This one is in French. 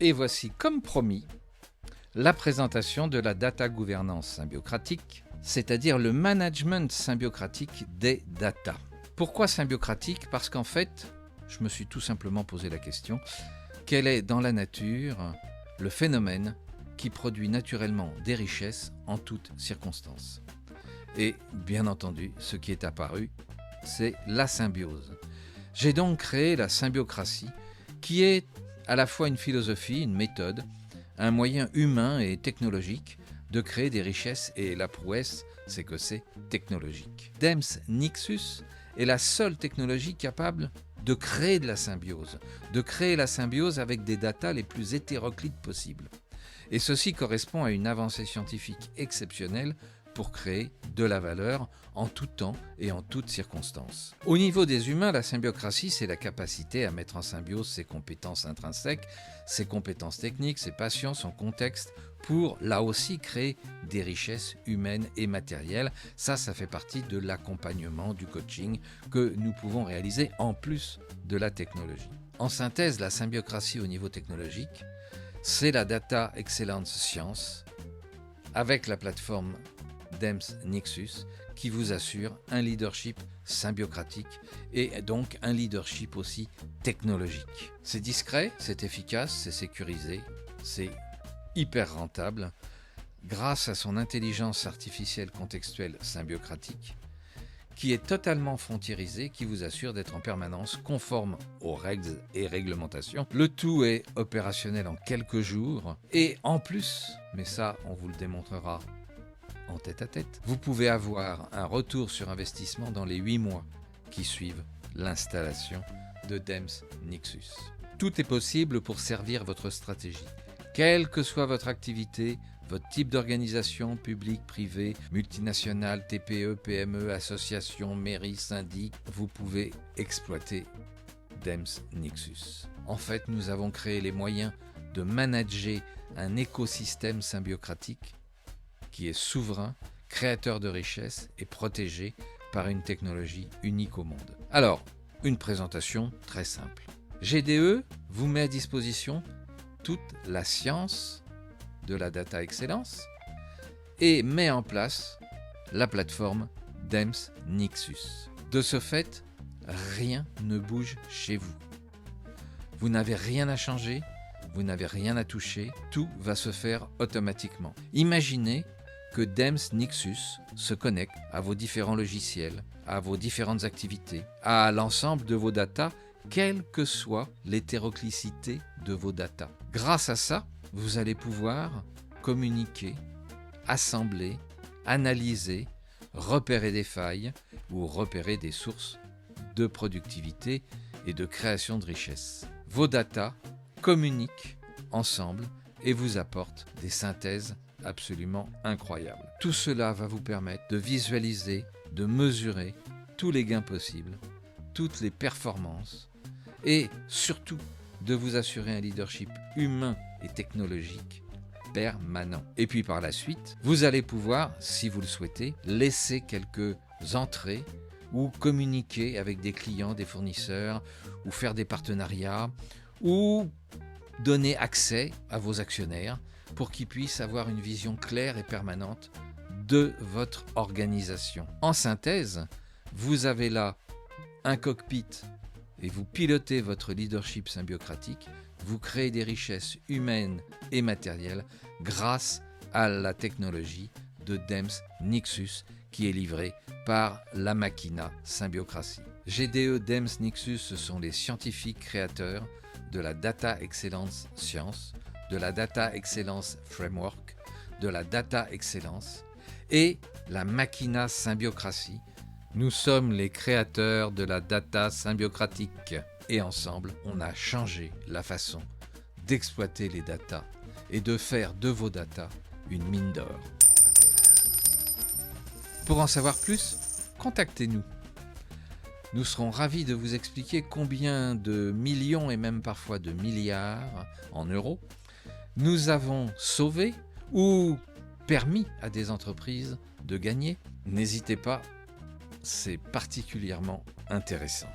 Et voici, comme promis, la présentation de la data gouvernance symbiocratique, c'est-à-dire le management symbiocratique des data. Pourquoi symbiocratique ? Parce qu'en fait, je me suis tout simplement posé la question, quel est dans la nature le phénomène qui produit naturellement des richesses en toutes circonstances ? Et bien entendu, ce qui est apparu, c'est la symbiose. J'ai donc créé la symbiocratie, qui est à la fois une philosophie, une méthode, un moyen humain et technologique de créer des richesses, et la prouesse, c'est que c'est technologique. DEMS Nixus est la seule technologie capable de créer de la symbiose avec des datas les plus hétéroclites possibles. Et ceci correspond à une avancée scientifique exceptionnelle pour créer de la valeur en tout temps et en toutes circonstances. Au niveau des humains, la symbiocratie, c'est la capacité à mettre en symbiose ses compétences intrinsèques, ses compétences techniques, ses passions, son contexte, pour là aussi créer des richesses humaines et matérielles. Ça fait partie de l'accompagnement, du coaching que nous pouvons réaliser en plus de la technologie. En synthèse, la symbiocratie au niveau technologique, c'est la Data Excellence Science avec la plateforme DEMS Nixus qui vous assure un leadership symbiocratique et donc un leadership aussi technologique. C'est discret, c'est efficace, c'est sécurisé, c'est hyper rentable grâce à son intelligence artificielle contextuelle symbiocratique qui est totalement frontiérisée, qui vous assure d'être en permanence conforme aux règles et réglementations. Le tout est opérationnel en quelques jours et en plus, mais ça on vous le démontrera en tête-à-tête, vous pouvez avoir un retour sur investissement dans les 8 mois qui suivent l'installation de DEMS Nixus. Tout est possible pour servir votre stratégie. Quelle que soit votre activité, votre type d'organisation, publique, privée, multinationale, TPE, PME, association, mairie, syndic, vous pouvez exploiter DEMS Nixus. En fait, nous avons créé les moyens de manager un écosystème symbiocratique qui est souverain, créateur de richesses et protégé par une technologie unique au monde. Alors, une présentation très simple. GDE vous met à disposition toute la science de la data excellence et met en place la plateforme DEMS Nixus. De ce fait, rien ne bouge chez vous. Vous n'avez rien à changer, vous n'avez rien à toucher, tout va se faire automatiquement. Imaginez que DEMS Nixus se connecte à vos différents logiciels, à vos différentes activités, à l'ensemble de vos datas, quelle que soit l'hétéroclicité de vos datas. Grâce à ça, vous allez pouvoir communiquer, assembler, analyser, repérer des failles ou repérer des sources de productivité et de création de richesses. Vos datas communiquent ensemble et vous apportent des synthèses absolument incroyables. Tout cela va vous permettre de visualiser, de mesurer tous les gains possibles, toutes les performances et surtout de vous assurer un leadership humain et technologique permanent. Et puis par la suite, vous allez pouvoir, si vous le souhaitez, laisser quelques entrées ou communiquer avec des clients, des fournisseurs ou faire des partenariats ou donner accès à vos actionnaires pour qu'ils puissent avoir une vision claire et permanente de votre organisation. En synthèse, vous avez là un cockpit et vous pilotez votre leadership symbiocratique, vous créez des richesses humaines et matérielles grâce à la technologie de DEMS Nixus qui est livrée par la Machina Symbiocratie. GDE DEMS Nixus, ce sont les scientifiques créateurs de la Data Excellence Science, de la Data Excellence Framework, de la Data Excellence et la Machina Symbiocratie. Nous sommes les créateurs de la data symbiocratique et ensemble, on a changé la façon d'exploiter les datas et de faire de vos datas une mine d'or. Pour en savoir plus, contactez-nous. Nous serons ravis de vous expliquer combien de millions et même parfois de milliards en euros nous avons sauvé ou permis à des entreprises de gagner. N'hésitez pas, c'est particulièrement intéressant.